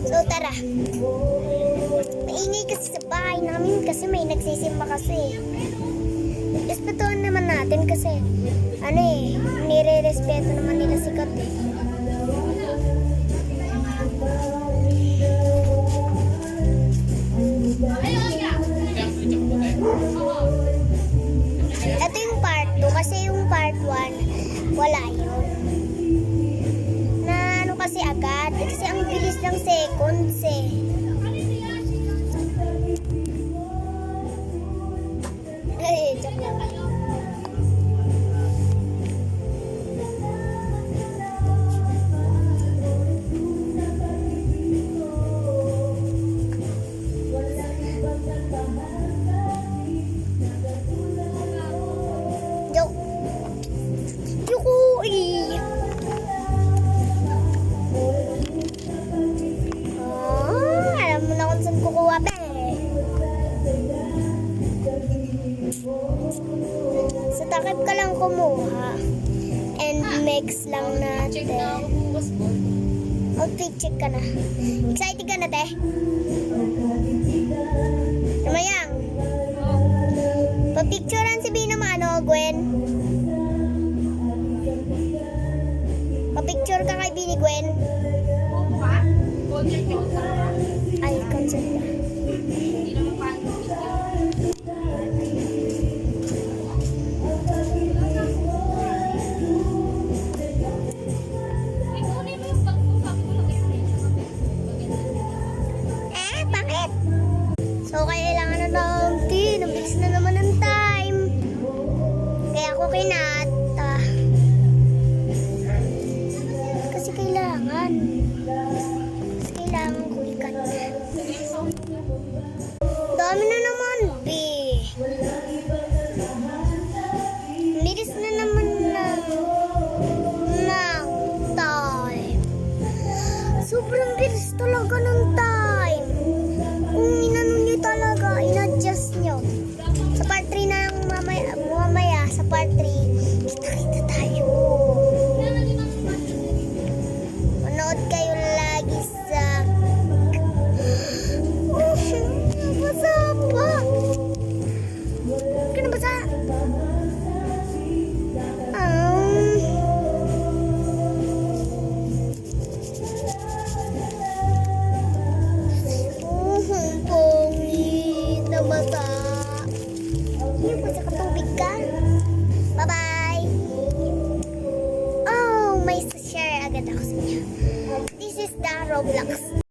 So tara. Maingay kasi sa bahay namin kasi may nagsisimba kasi. Respetuhan naman natin kasi nire-respeto naman nila si Kat eh. Ito yung part 2 kasi yung part 1 wala yun. Na ano kasi agad kasi ang bilis ng seconds eh. Joke lang. Alam mo na kung saan kukuha ba eh. Sa takip ka lang kumuha. And mix lang natin. Outfit check ka na. Excited ka na, te? Namayang. Papicturean si Bina Gwen. Papicture ka kay Bini Gwen. Ay, concert na. Bakit? So, kailangan na natin. Nabilis na naman ang time. Kaya ako kinata. Kasi kailangan ko ikat. Dami na naman, B. Bilis na naman ng time. Sobrang bilis talaga ng time. Kung inano nyo talaga, in-adjust nyo. Sa part 3 na lang mamaya sa part 3, kita-kita tayo. Manood kayo lagi sa nabasa pa. Huwag ka nabasa. Pongit nabasa. Hindi po sa katubig ka. Bye-bye. Oh, may share agad ako sa inyo. This is the Roblox.